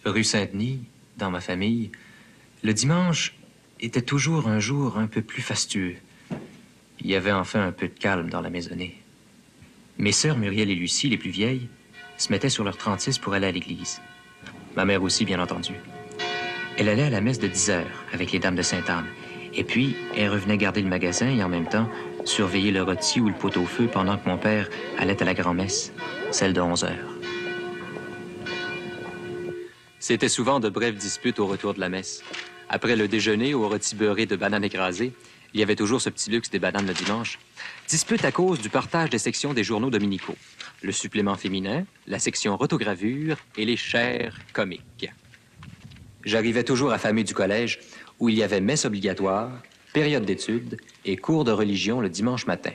Rue Saint-Denis, dans ma famille, le dimanche était toujours un jour un peu plus fastueux. Il y avait enfin un peu de calme dans la maisonnée. Mes sœurs Muriel et Lucie, les plus vieilles, se mettaient sur leur 36 pour aller à l'église. Ma mère aussi, bien entendu. Elle allait à la messe de 10 heures avec les dames de Sainte-Anne. Et puis, elle revenait garder le magasin et en même temps surveiller le rôti ou le pot-au-feu pendant que mon père allait à la grand-messe, celle de 11 heures. C'était souvent de brèves disputes au retour de la messe. Après le déjeuner au rôti beurré de bananes écrasées, il y avait toujours ce petit luxe des bananes le dimanche. Dispute à cause du partage des sections des journaux dominicaux. Le supplément féminin, la section rotogravure et les chairs comiques. J'arrivais toujours affamé du collège où il y avait messe obligatoire, période d'études et cours de religion le dimanche matin.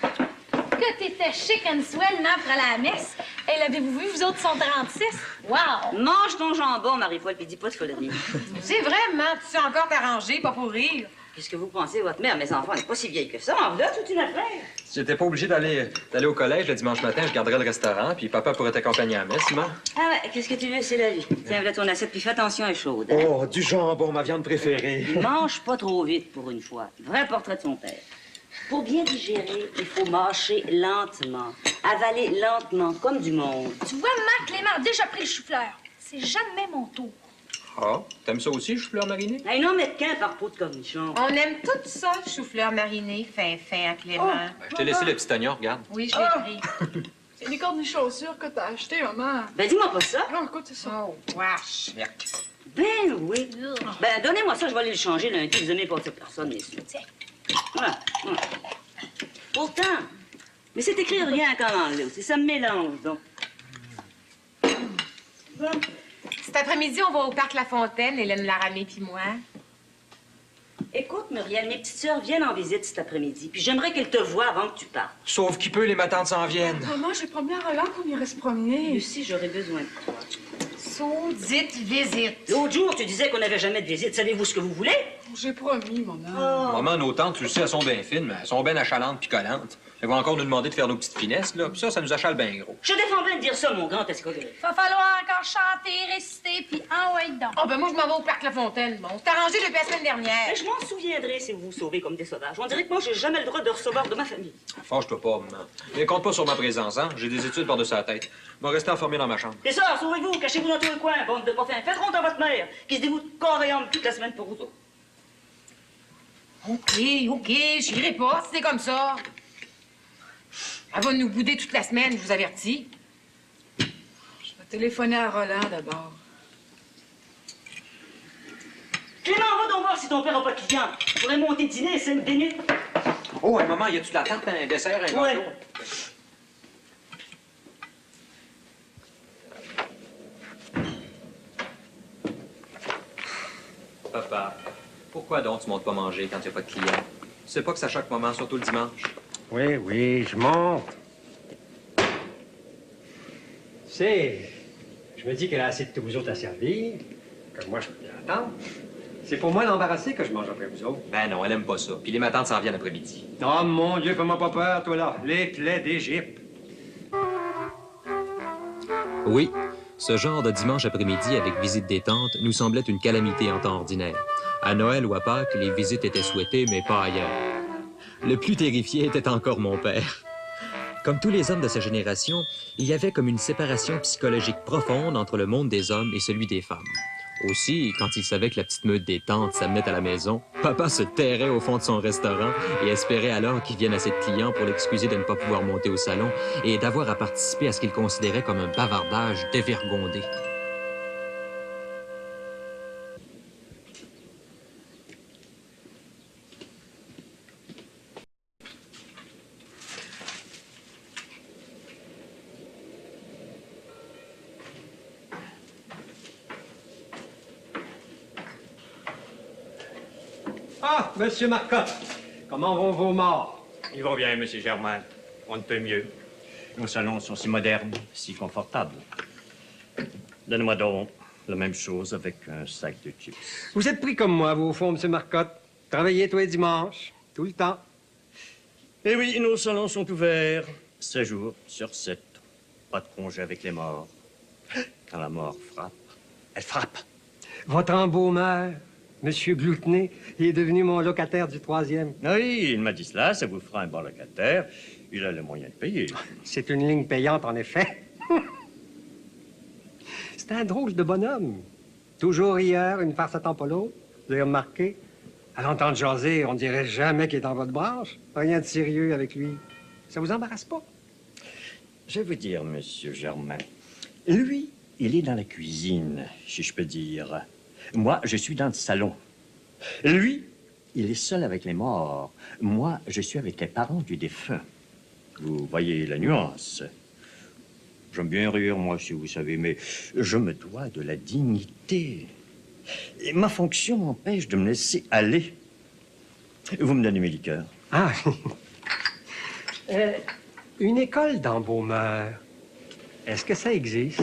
Que t'étais chic and swell, man, pour aller à la messe. Hey, l'avez-vous vu, vous autres sont 36? Wow! Mange ton jambon, Marie-Paul, puis dis pas de folie. C'est vrai, maman, tu sais encore t'arranger, pas pour rire. Qu'est-ce que vous pensez, votre mère? Mes enfants, elle n'est pas si vieille que ça. En voilà toute une affaire. Si j'étais pas obligé d'aller au collège le dimanche matin, je garderais le restaurant, puis papa pourrait t'accompagner à la messe, Simon. Ah ouais, qu'est-ce que tu veux? C'est la vie. Tiens, voilà ton assiette, puis fais attention, elle est chaude. Hein? Oh, du jambon, ma viande préférée. Mange pas trop vite pour une fois. Vrai portrait de son père. Pour bien digérer, il faut mâcher lentement, avaler lentement, comme du monde. Tu vois, maman, Clément a déjà pris le chou-fleur. C'est jamais mon tour. Ah, t'aimes ça aussi, chou-fleur mariné? Hey, non, mais qu'un par pot de cornichon. On aime tout ça, le chou-fleur mariné, fin, à Clément. Ben, je t'ai laissé le petit oignon, regarde. Oui, je l'ai pris. C'est des cornichons sûrs que t'as acheté, maman. Ben, dis-moi pas ça. Non, écoute, c'est ça. Oh, wesh. Ben oui. Ben, donnez-moi ça, je vais aller le changer lundi. Vous n'aimez pas cette personne, messieurs. Tiens. Voilà. Voilà. Pourtant, mais c'est écrit rien qu'en anglais aussi. Ça me mélange, donc. Bon. Cet après-midi, on va au parc La Fontaine, Hélène Laramée puis moi. Écoute, Muriel, mes petites sœurs viennent en visite cet après-midi, puis j'aimerais qu'elles te voient avant que tu partes. Sauf qu'il peut, les matantes s'en viennent. Maman, j'ai promis à Roland qu'on irait se promener. Lucie, j'aurais besoin de toi. Saudite visite. L'autre jour, tu disais qu'on n'avait jamais de visite. Savez-vous ce que vous voulez? J'ai promis, maman. Maman, nos tantes, tu le sais, elles sont bien fines, mais elles sont bien achalantes puis collantes. Elles vont encore nous demander de faire nos petites finesses, là, puis ça nous achale bien gros. Je défends bien de dire ça, mon grand escogriffe. Va falloir encore chanter, réciter, puis ouais donc. Oh, ben moi, je m'en vais au parc La Fontaine. Bon, c'est arrangé depuis la semaine dernière. Mais je m'en souviendrai si vous vous sauvez comme des sauvages. On dirait que moi, j'ai jamais le droit de recevoir de ma famille. Fâche-toi pas, maman. Mais compte pas sur ma présence, hein. J'ai des études par-dessus la tête. Je vais rester enfermé dans ma chambre. Les sœurs, sauvez-vous, cachez-vous dans tout le coin, bande de pas fins. Faites ronde à votre mère, qui se dévoue corps et âme toute la semaine pour vous autres. OK, j'irai pas, si c'est comme ça. Elle va nous bouder toute la semaine, je vous avertis. Je vais téléphoner à Roland d'abord. Clément, va donc voir si ton père n'a pas de client. Je pourrais monter dîner 5 minutes. Oh, hey, maman, y a-tu de la tarte, un dessert, un Ouais. gâteau? Papa, pourquoi donc tu montes pas manger quand il n'y a pas de clients? Tu sais pas que ça choque maman, surtout le dimanche? Oui, je monte. Tu sais, je me dis qu'elle a assez de vous autres à servir, que moi, je peux bien attendre. C'est pour moi l'embarrasser que je mange après vous autres. Ben non, elle aime pas ça. Puis les matantes s'en viennent après-midi. Oh, mon Dieu, fais-moi pas peur, toi, là. Les plaies d'Égypte. Oui, ce genre de dimanche après-midi avec visite des tantes nous semblait une calamité en temps ordinaire. À Noël ou à Pâques, les visites étaient souhaitées, mais pas ailleurs. Le plus terrifié était encore mon père. Comme tous les hommes de sa génération, il y avait comme une séparation psychologique profonde entre le monde des hommes et celui des femmes. Aussi, quand il savait que la petite meute des tantes s'amenait à la maison, papa se terrait au fond de son restaurant et espérait alors qu'il vienne assez de clients pour l'excuser de ne pas pouvoir monter au salon et d'avoir à participer à ce qu'il considérait comme un bavardage dévergondé. Ah, Monsieur Marcotte, comment vont vos morts? Ils vont bien, Monsieur Germain. On ne peut mieux. Nos salons sont si modernes, si confortables. Donne-moi donc la même chose avec un sac de chips. Vous êtes pris comme moi, vous, au fond, Monsieur Marcotte. Travaillez tous les dimanches, tout le temps. Eh oui, nos salons sont ouverts 7 jours sur 7. Pas de congé avec les morts. Quand la mort frappe, Elle frappe. Votre embaumeur, Monsieur Gloutenay, il est devenu mon locataire du 3e. Oui, il m'a dit cela, ça vous fera un bon locataire. Il a les moyens de payer. C'est une ligne payante, en effet. C'est un drôle de bonhomme. Toujours hier, une farce à temps pas l'autre. Vous avez remarqué? À l'entendre jaser, on dirait jamais qu'il est dans votre branche. Rien de sérieux avec lui. Ça vous embarrasse pas? Je vais vous dire, Monsieur Germain, lui, il est dans la cuisine, si je peux dire. Moi, je suis dans le salon. Lui, il est seul avec les morts. Moi, je suis avec les parents du défunt. Vous voyez la nuance. J'aime bien rire, moi, si vous savez, mais je me dois de la dignité. Et ma fonction m'empêche de me laisser aller. Vous me donnez mes liqueurs. Ah! Une école d'embaumeur, est-ce que ça existe?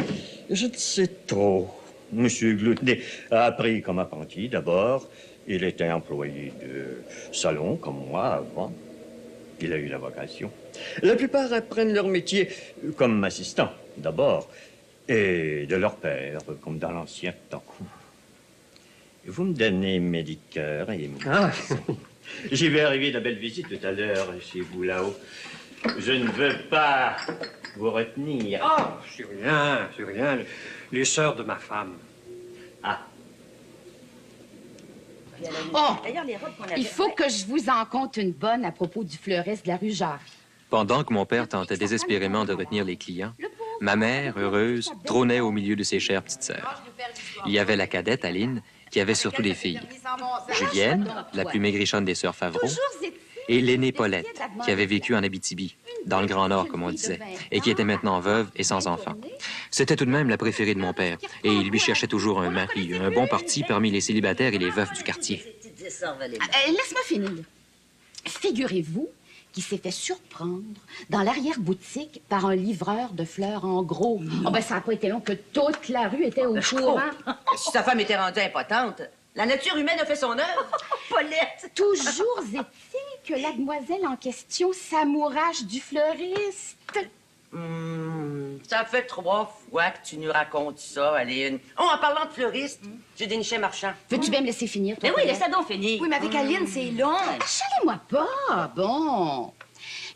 Je ne sais trop. Monsieur Gloutenay a appris comme apprenti d'abord. Il était employé de salon, comme moi, avant. Il a eu la vocation. La plupart apprennent leur métier comme assistant, d'abord, et de leur père, comme dans l'ancien temps. Vous me donnez mes liqueurs et... Ah! J'y vais arriver de belles visites tout à l'heure chez vous, là-haut. Je ne veux pas vous retenir. Ah! C'est rien. Les sœurs de ma femme. Ah, Oh! D'ailleurs, les robes qu'on avait... Il faut que je vous en conte une bonne à propos du fleuriste de la rue Jarry. Pendant que mon père tentait désespérément de retenir les clients, ma mère, heureuse, trônait au milieu de ses chères petites sœurs. Il y avait la cadette, Aline, qui avait surtout des filles. Julienne, la plus maigrichonne des sœurs Favreau, et l'aînée Paulette, qui avait vécu en Abitibi, dans le Grand Nord, comme on disait, et qui était maintenant veuve et sans enfant. C'était tout de même la préférée de mon père, et il lui cherchait toujours un mari, un bon parti parmi les célibataires et les veufs du quartier. Laisse-moi finir. Figurez-vous qu'il s'est fait surprendre dans l'arrière-boutique par un livreur de fleurs en gros. Oh, ben, ça n'a pas été long que toute la rue était au courant. Si sa femme était rendue impotente, la nature humaine a fait son œuvre. Paulette! Toujours est-il que la demoiselle en question s'amourache du fleuriste. Ça fait 3 fois que tu nous racontes ça, Aline. Oh, en parlant de fleuriste, j'ai déniché marchand. Veux-tu bien me laisser finir, toi? Mais oui, Paulette? laisse-la donc finir. Oui, mais avec Aline, c'est long. Chalez-moi pas, bon.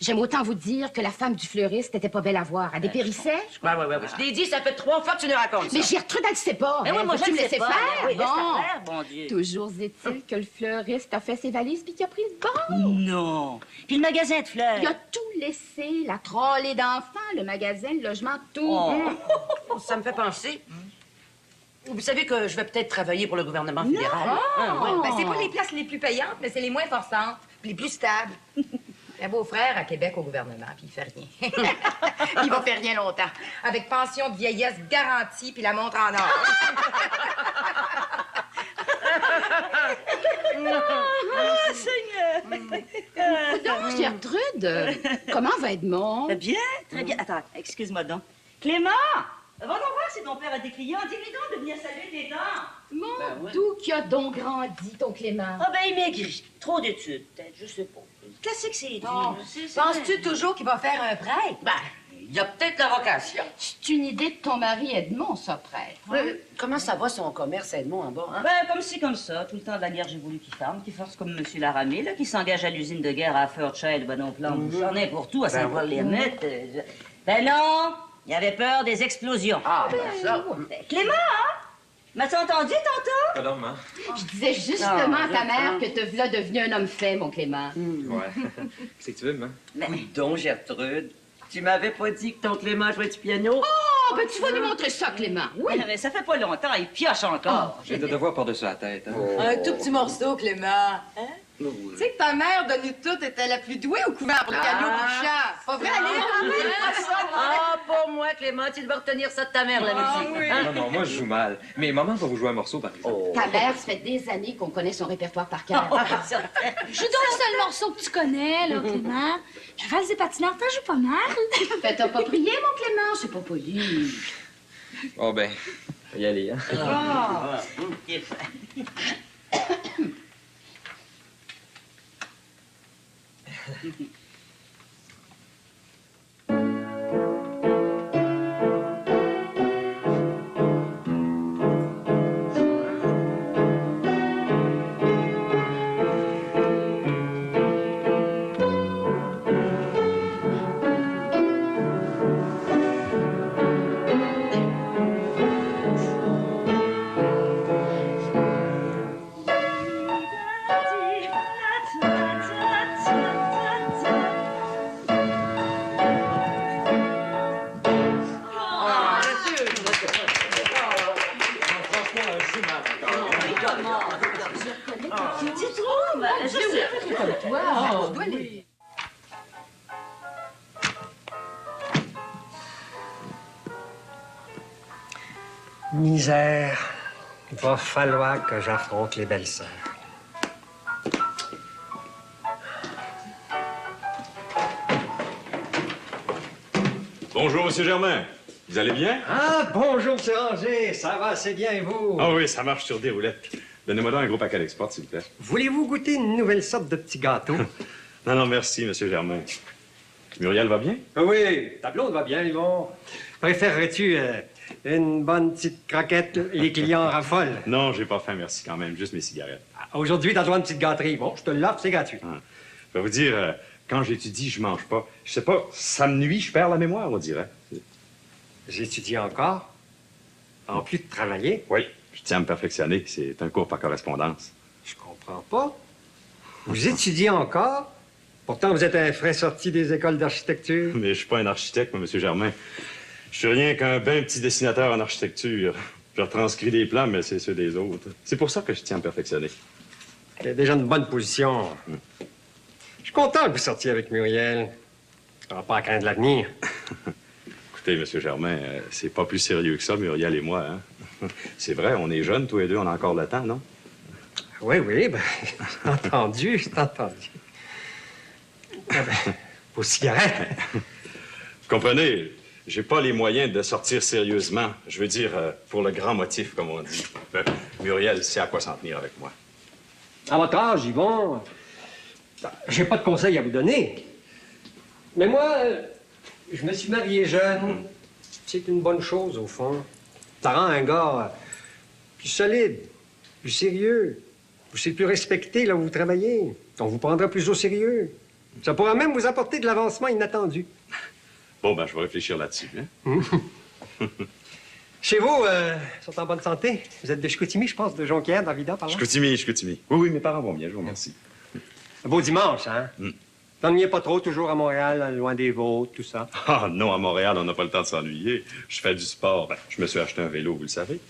J'aime autant vous dire que la femme du fleuriste n'était pas belle à voir. Elle dépérissait. Ouais. Je t'ai dit, ça fait 3 fois que tu nous racontes ça. Mais Gertrude, elle ne sait pas. Mais oui, moi, je Veux-tu ne me sais laisser pas. faire? Oui, laisse-la Bon. faire, bon Dieu. Toujours est-il que le fleuriste a fait ses valises puis qu'il a pris le bord. Non. Puis le magasin de fleurs. Il a tout laissé, la trolley d'enfants, le magasin, le logement, tout. Oh. Ça me fait penser. Vous savez que je vais peut-être travailler pour le gouvernement fédéral. Ben, c'est pas les places les plus payantes, mais c'est les moins forçantes, puis les plus stables. Un beau-frère à Québec au gouvernement, puis il fait rien. Il va faire rien longtemps. Avec pension de vieillesse garantie, puis la montre en or. Donc, Gertrude, comment va Edmond? Bien, très bien. Attends, excuse-moi donc. Clément! Va donc voir si ton père a des clients. Dis-lui donc de venir saluer tes dents. Mon d'où qui a donc grandi, ton Clément? Ah ben, il maigrit. Trop d'études, peut-être, je sais pas. Classique, c'est dur. Oh, penses-tu toujours qu'il va faire un prêtre? Ben, il a peut-être la vocation. C'est une idée de ton mari Edmond, ça, prêtre. Comment ça va son commerce, Edmond, en bas, hein? Ben, comme ci, comme ça. Tout le temps de la guerre, j'ai voulu qu'il ferme, qu'il force comme M. Laramé, là, qui s'engage à l'usine de guerre à Fairchild, Bonneau-Plan, n'importe où, à Saint-Paul-les-Renettes. Ben non! Il avait peur des explosions. Ah, ben ça. Clément, hein? M'as-tu entendu tantôt? Pardon, maman. Je disais justement à ta mère que te v'là devenu un homme fait, mon Clément. Ouais. Qu'est-ce que tu veux, maman? Mais, Donc, Gertrude, tu m'avais pas dit que ton Clément jouait du piano? Oh, ben tu vas nous montrer ça, Clément. oui, mais ça fait pas longtemps, il pioche encore. J'ai des devoirs par-dessus la tête. Hein? Un tout petit morceau, Clément. Hein? Tu sais que ta mère de nous toutes était la plus douée au couvent pour le piano couchant. Pas vrai, Aline? Ah, pour moi, Clément, tu devais retenir ça de ta mère, la musique. Hein? Non, moi, je joue mal. Mais maman va vous jouer un morceau, par exemple. Ta mère, ça fait des années qu'on connaît son répertoire par cœur. Joue donc le seul morceau que tu connais, là, Clément. Je valse des patineurs, t'en joues pas mal. Fait, t'as pas prié, mon Clément? C'est pas poli. Oh, ben, faut y aller, hein? tu dois aller. Misère. Va falloir que j'affronte les belles-sœurs. Bonjour, Monsieur Germain. Vous allez bien? Ah, bonjour, M. Ranger. Ça va assez bien, et vous? Ah oui, ça marche sur des roulettes. Donnez-moi donc un gros paquet d'export, s'il vous plaît. Voulez-vous goûter une nouvelle sorte de petit gâteau? Non, non, merci, Monsieur Germain. Muriel va bien? Oui, ta blonde va bien, Yvon. Préférerais-tu une bonne petite croquette? Les clients raffolent. Non, j'ai pas faim, merci quand même. Juste mes cigarettes. Aujourd'hui, t'as droit à une petite gâterie. Bon, je te l'offre, c'est gratuit. Ah. Je vais vous dire, quand j'étudie, je mange pas. Je sais pas, ça me nuit, je perds la mémoire, on dirait. J'étudie encore? En plus de travailler? Oui, je tiens à me perfectionner. C'est un cours par correspondance. Je comprends pas. Vous étudiez encore? Pourtant, vous êtes un frais sorti des écoles d'architecture. Mais je suis pas un architecte, moi, Monsieur Germain. Je suis rien qu'un ben petit dessinateur en architecture. Je retranscris des plans, mais c'est ceux des autres. C'est pour ça que je tiens à me perfectionner. Il y a déjà une bonne position. Je suis content que vous sortiez avec Muriel. On va pas à craindre l'avenir. Écoutez, Monsieur Germain, c'est pas plus sérieux que ça, Muriel et moi, hein? C'est vrai, on est jeunes, tous les deux, on a encore le temps, non? Oui, ben, j'ai entendu. Ah ben, vos cigarettes. Vous comprenez, j'ai pas les moyens de sortir sérieusement. Je veux dire, pour le grand motif, comme on dit. Muriel sait à quoi s'en tenir avec moi. À votre âge, Yvon, j'ai pas de conseils à vous donner. Mais moi, je me suis marié jeune. C'est une bonne chose, au fond. Ça rend un gars plus solide, plus sérieux. Vous serez plus respecté là où vous travaillez. On vous prendra plus au sérieux. Ça pourra même vous apporter de l'avancement inattendu. Bon, ben, je vais réfléchir là-dessus, hein? Chez vous, sont en bonne santé? Vous êtes de Chicoutimi, je pense, de Jonquière, d'Avida, par là? Chicoutimi. Oui, mes parents vont bien, je vous remercie. Un beau dimanche, hein? T'ennuyez pas trop, toujours à Montréal, loin des vôtres, tout ça? Ah non, à Montréal, on n'a pas le temps de s'ennuyer. Je fais du sport. Ben, je me suis acheté un vélo, vous le savez.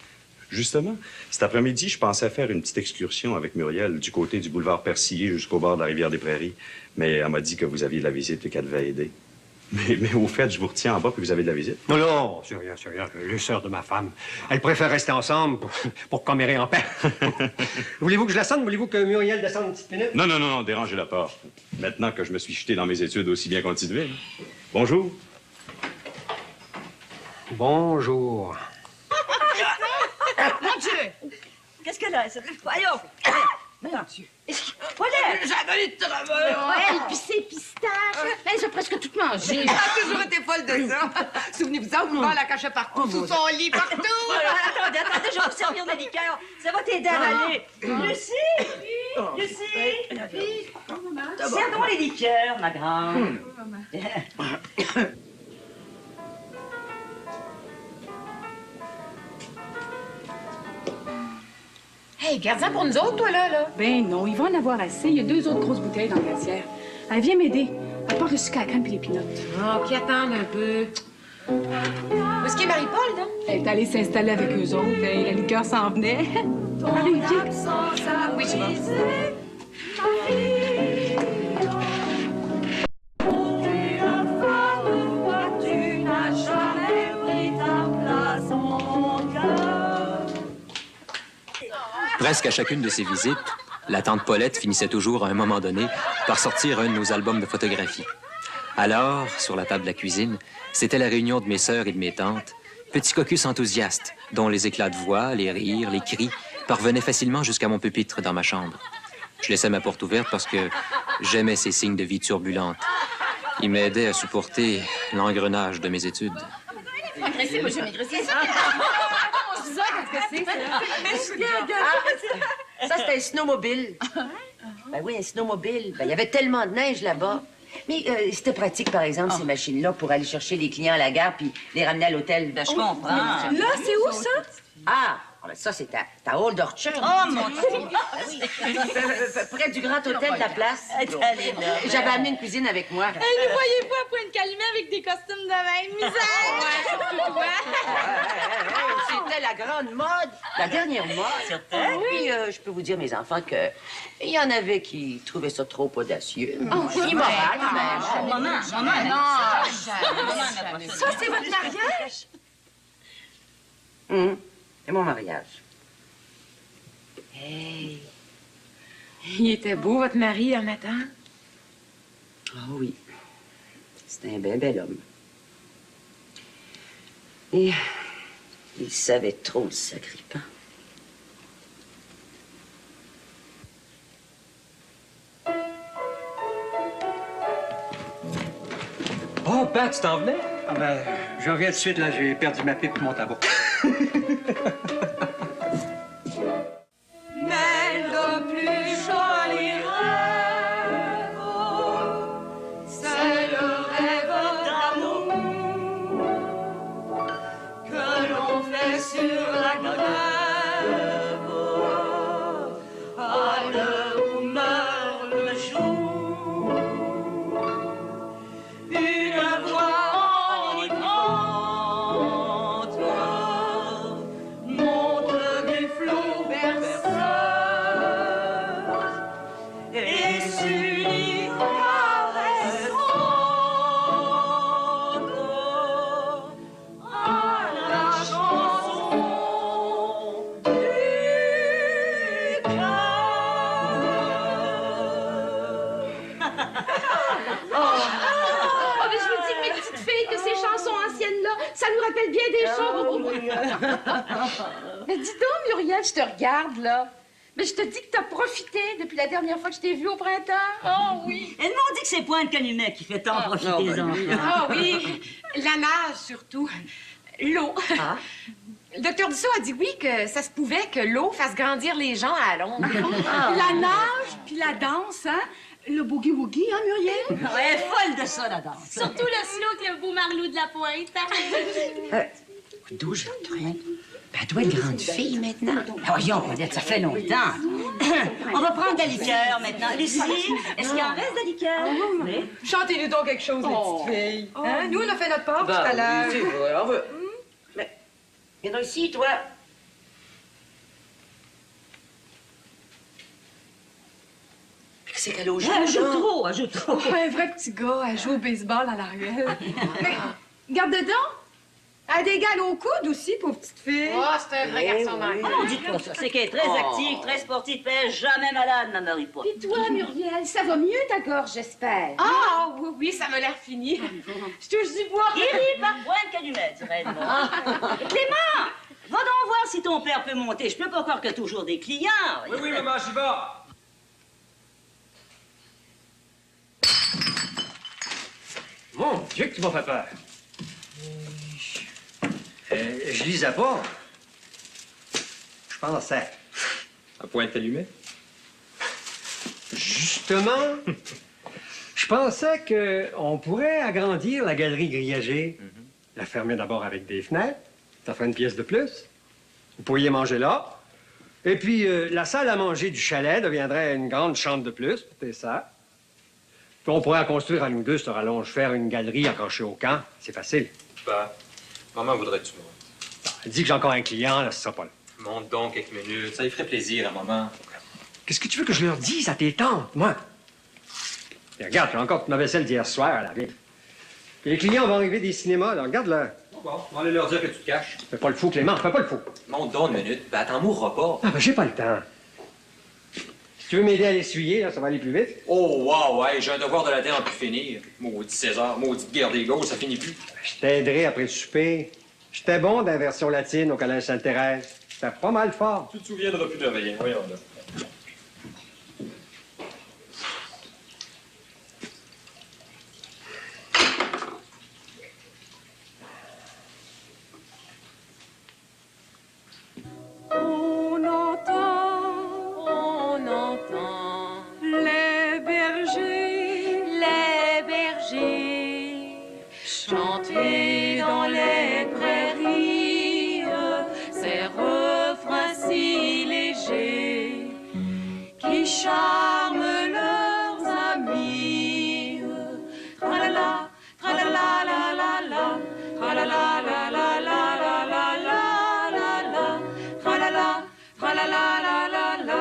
Justement, cet après-midi, je pensais faire une petite excursion avec Muriel du côté du boulevard Persillé jusqu'au bord de la rivière des Prairies. Mais elle m'a dit que vous aviez de la visite et qu'elle devait aider. Mais au fait, je vous retiens en bas puis vous avez de la visite. Non, c'est rien. Les sœurs de ma femme. Elles préfèrent rester ensemble pour commérer en paix. Voulez-vous que je la sonne? Voulez-vous que Muriel descende une petite minute? Non, dérangez-la pas. Maintenant que je me suis jeté dans mes études, aussi bien continuer. Bonjour. Bonjour. Mon Dieu! Qu'est-ce qu'elle a? Voyons! Mon Dieu! Voilà! J'avais le travail! Elle, puis ses pistaches. Elle a presque tout mangé. Elle a toujours été folle de ça. Souvenez-vous, ça, vous la cachait partout, sous son lit, partout. Attendez, je vais vous servir de liqueur. Ça va t'aider à avaler. Lucie! Sers donc les liqueurs, ma grande. Hey, garde ça pour nous autres, toi, là. Ben non, il va en avoir assez. Il y a 2 autres grosses bouteilles dans la glacière. Elle vient m'aider. Elle porte le sucre à la crème et les pinottes. OK, attends un peu. Où est-ce qu'il est Marie-Paul, là? Elle est allée s'installer avec eux autres et la liqueur s'en venait. Allez, viens. Oui, je vais. Presque à chacune de ces visites, la tante Paulette finissait toujours, à un moment donné, par sortir un de nos albums de photographie. Alors, sur la table de la cuisine, c'était la réunion de mes sœurs et de mes tantes, petits caucus enthousiastes, dont les éclats de voix, les rires, les cris parvenaient facilement jusqu'à mon pupitre dans ma chambre. Je laissais ma porte ouverte parce que j'aimais ces signes de vie turbulentes. Ils m'aidaient à supporter l'engrenage de mes études. Maigrissier, moi, je maigrissier. Ça, c'était un snowmobile. Ben oui, un snowmobile. Ben, il y avait tellement de neige là-bas. Mais c'était pratique, par exemple, ces machines-là, pour aller chercher les clients à la gare puis les ramener à l'hôtel. Ben, je comprends. Là, c'est où, ça? Ah, Ah, ben ça, c'est ta hall d'Orchard. Oh, mon Dieu! Ah oui. Près du Grand Hôtel de la Place. J'avais amené une cuisine avec moi. Hey, nous voyez-vous à Pointe-Calumet avec des costumes de même misère? C'était la grande mode, la dernière mode. Puis, je peux vous dire, mes enfants, que il y en avait qui trouvaient ça trop audacieux. Immoral, même. Maman, Ça, c'est votre mariage? C'est mon mariage. Hey! Il était beau, votre mari, en matin? Ah oui. C'était un bien bel homme. Et il savait trop le sacripant. Oh, Pat, tu t'en venais? Ah ben, je reviens tout de suite, là. J'ai perdu ma pipe et mon tabac. Mais le plus joli rêve, c'est le rêve d'amour que l'on fait sur la grève à l'heure où meurt le jour. Une voix enivrante monte du flot berceur et s'unit caressante à la chanson du cœur. Oh, mais je vous dis, mes petites filles, que ces chansons anciennes-là, ça nous rappelle bien des choses. Mais dis donc, Muriel, je te regarde, là. Mais je te dis que t'as profité depuis la dernière fois que je t'ai vue au printemps. Oh oui. Elles m'ont dit que c'est Pointe-Calumet qui fait tant profiter les enfants. Ah oui, la nage surtout. L'eau. Ah. Le docteur Dussault a dit oui, que ça se pouvait que l'eau fasse grandir les gens à Londres. La nage, puis la danse, hein? Le boogie-woogie, hein, Muriel? Elle est folle de ça, la danse. Surtout le slow que le beau Marlou de la Pointe. D'où je traîne? Ben, elle doit être grande fille maintenant. Ah, voyons, peut-être, ça fait longtemps. On va prendre de la liqueur maintenant. Lucie, est-ce qu'il en reste de la liqueur? Oui. Chantez-nous donc quelque chose, les petites filles. Hein? Nous, on a fait notre part tout Ben, à l'heure. oui, c'est vrai, on veut. Mais, viens donc ici, toi. C'est qu'elle joue, elle joue trop. Un vrai petit gars, elle joue au baseball à la ruelle. Mais, garde dedans. Elle a des gales au coude aussi, pauvre petite fille. Oh, c'est un vrai garçon manqué. Oh, dites pas ça. C'est qu'elle est très active, très sportive, elle est jamais malade, ma Marie pas. Puis toi, Muriel, ça va mieux ta gorge, j'espère. Ah, oui, oui, ça m'a l'air fini. Je touche du bois. Guéri par Pointe-Calumet, dirais-je. Clément, va donc voir si ton père peut monter. Je peux pas croire que toujours des clients. Oui, maman, j'y vais. Mon Dieu, que tu m'as fait peur. Je lisais pas. Je pensais. À Pointe-Calumet? Justement, je pensais qu'on pourrait agrandir la galerie grillagée. La fermer d'abord avec des fenêtres. Ça ferait une pièce de plus. Vous pourriez manger là. Et puis, la salle à manger du chalet deviendrait une grande chambre de plus. C'est ça. Puis on pourrait en construire à nous deux sur rallonge, faire une galerie accrochée au camp. C'est facile. Bah, maman voudrait-tu monter? Elle dit que j'ai encore un client, là, ce sera pas là. Monte donc quelques minutes, ça lui ferait plaisir à maman. Qu'est-ce que tu veux que je leur dise à tes tantes, moi? Et regarde, j'ai encore ma vaisselle d'hier soir à laver. Puis les clients vont arriver des cinémas, là. Regarde-le. Bon, on va aller leur dire que tu te caches. Fais pas le fou, Clément, fais pas le fou. Monte donc une minute, ben t'en mourras pas. Ah, ben, j'ai pas le temps. Si tu veux m'aider à l'essuyer, là, ça va aller plus vite. Oh, wow, ouais, j'ai un devoir de la terre à plus finir. Maudit César, maudite guerre des gauches, ça finit plus. Je t'aiderai après le souper. J'étais bon dans la version latine au collège Sainte-Thérèse. C'était pas mal fort. Tu te souviendras plus de rien, voyons là. On entend les bergers chanter dans les prairies ces refrains qui charment leurs amis. Tralala, tralala, la la la, tralala, la la la la la la la la, tralala, tralala, la la la,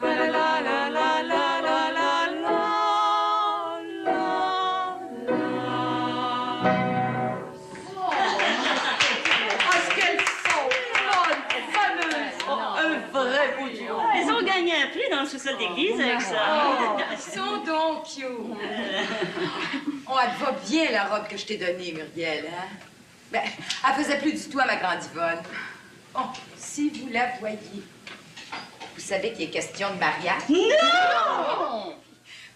tralala, la la la la la la la. Ah, ce qu'elles sont bonnes, fameuses. Un vrai beau duo. Ils ont gagné un prix dans le sous-sol d'église avec ça. Ils sont donc cute. Oh, elle te va bien, la robe que je t'ai donnée, Muriel, hein? Ben, elle faisait plus du tout à ma grande Yvonne. Oh, si vous la voyiez. Vous savez qu'il est question de mariage? Non!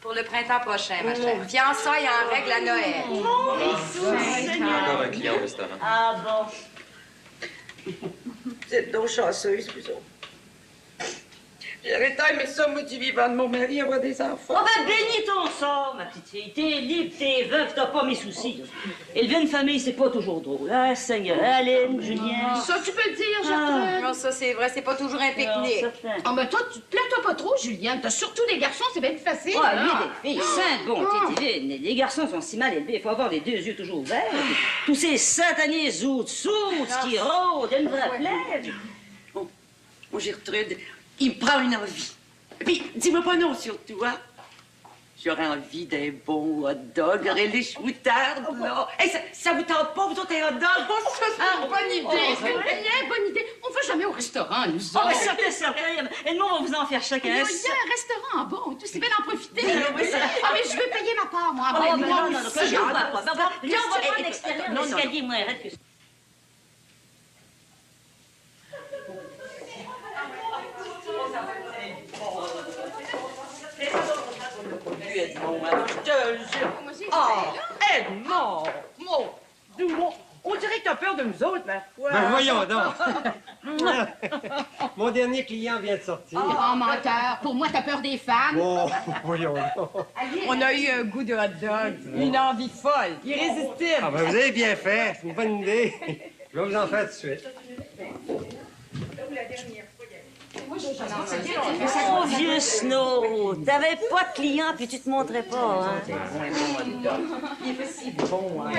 Pour le printemps prochain, ma chère. Fiançailles en règle à Noël. Encore un client au restaurant. Ah bon? Vous êtes donc chanceuse, vous autres. J'aurais tant aimé ça, moi, du vivant de mon mari, avoir des enfants. Oh ben, bénis ton sort, ma petite fille. T'es libre, t'es veuve, t'as pas mes soucis. Élever une famille, c'est pas toujours drôle. Ah, Seigneur. Aline, Julien. Ça, tu peux le dire, Gertrude. Non, ça, c'est vrai, c'est pas toujours un pique-nique. Ah, mais toi, tu te plains-toi pas trop, Julienne. T'as surtout des garçons, c'est bien plus facile. Ouais, là. lui, des filles, sainte bonté divine. Les garçons sont si mal élevés, il faut avoir les deux yeux toujours ouverts. Tous ces satanés zout-sout qui rôdent, une vraie plaie. Moi, Gertrude, il me prend une envie. Puis, dis-moi pas non, surtout, hein? J'aurais envie d'un bon hot dog, relish moutarde, là. Hey, ça vous tente pas, vous autres, un hot dog? Ça, c'est une bonne idée. C'est une bonne idée. On va jamais au restaurant, nous Oh, autres. ben, certain. Et nous, on va vous en faire chacun. Il y a un restaurant bon, tout c'est bien d'en profiter. Ah, mais je veux payer ma part, moi. Oh, Ben, ben, moi non, aussi. ça, je vois pas. Viens, on va Christian, voir l'extérieur. non, non. L'escalier est moins raide que ça. Edmond, alors, je te jure. Oh, Edmond! On dirait que t'as peur de nous autres, ma foi. Ben voyons donc. Mon dernier client vient de sortir. Oh, menteur. Pour moi, t'as peur des femmes. Oh, voyons donc. On a eu un goût de hot dog, une envie folle, irrésistible. Ah ben vous avez bien fait, c'est une bonne idée. Je vais vous en faire tout de suite. Oh, vieux Snow, t'avais pas de clients puis tu te montrais pas, hein? Il est si bon, hein?